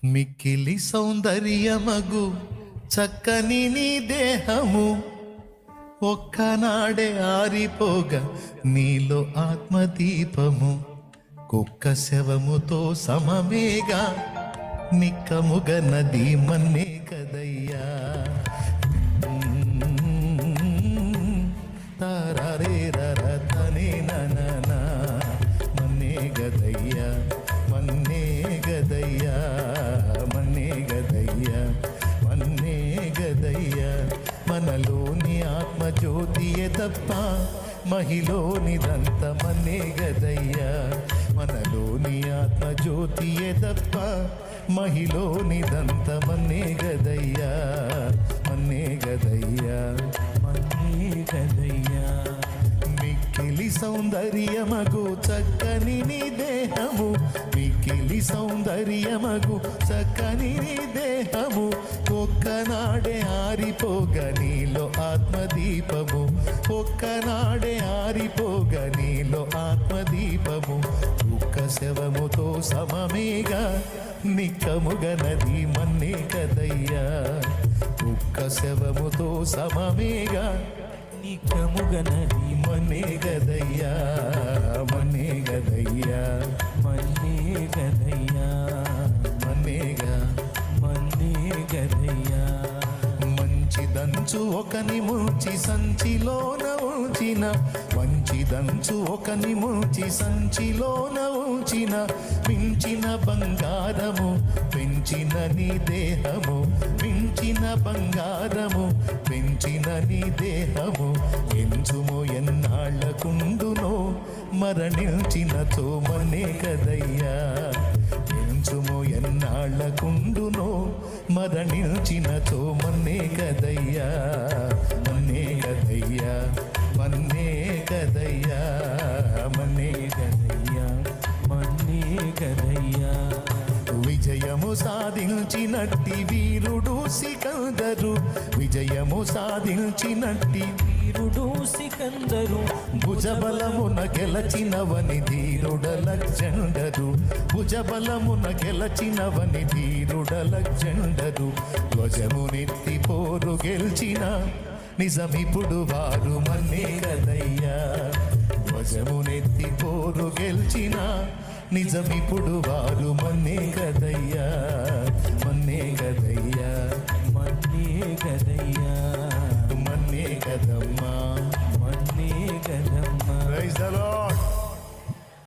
మిక్కిలి సౌందర్యమగు చక్కని నీ దేహము ఒక్కనాడే ఆరిపోగా నీలో ఆత్మదీపము కుక్క శవముతో సమమేగా నిక్కముగ నది మన్నే కదయ్యా తారే రతనే ననా మన్నే గదయ్యా మన్నే గదయ్యా మన్నే గదయ్యా మన్నే గదయ్యా మనలోని ఆత్మజ్యోతియే తప్ప మహిలోనిదంత మన్నే గదయ్యా మనలోని ఆత్మజ్యోతియే తప్ప మహిలోనిదంత మన్నే గదయ్యా మన్నే గదయ్యా మన్నే గదయ్యా మిక్కిలి సౌందర్యమగు చక్కని నీ దేహము మిక్కిలి సౌందర్యమగు చక్కని నీ దేహము ఒక్కనాడే ఆరిపోగా నీలో ఆత్మదీపము ఒక్కనాడే ఆరిపోగా నీలో ఆత్మదీపము కుక్క శవముతో సమమేగా నిక్కముగ నది మన్నే కదయ్యా కుక్క శవముతో సమమేగా నిక్కముగ నది మన్నే గదయ్యా మన్నే గదయ్యా మన్నే గదయ్యా మన్నేగా మన్నే గదయ్యా మంచిదంచు ఒకని ముంచి సంచిలోన ఉంచిన మంచిదంచు ఒకని ముంచి సంచిలోన ఉంచిన మించిన బంగారము పెంచిన నీ దేహము మించిన బంగారము పెంచిన నీ దేహము ఎంచుము ఎన్నాళ్ళకుండునో మరణించినతో మన్నే కదయ్యా ఎంచుము ఎన్నాళ్ళకుండునో మరణించినతో మన్నే కదయ్యా మన్నే కదయ్యా మన్నే కదయ్యా మన్నే కదయ్యా మన్నే కదయ్యా విజయము సాధించినట్టి వీరుడు సికందరు విజయము సాధించినట్టి వీరుడు సికందరు భుజబలమున గెలచినవని ధీరుడ లక్షండరు భుజబలమున గెలచినవని ధీరుడ లక్షండరు ధ్వజమునెత్తి పోరు గెలిచిన నిజమిప్పుడు వారు మన్నే కదయ్యా ధ్వజమునెత్తి పోరు గెలిచిన నిజమిప్పుడు వారు మన్నే గదయ్యా మన్నే గదయ్యా మన్నే గదయ్యా మన్నే గదమ్మా మన్నే గదమ్మా. Praise the lord.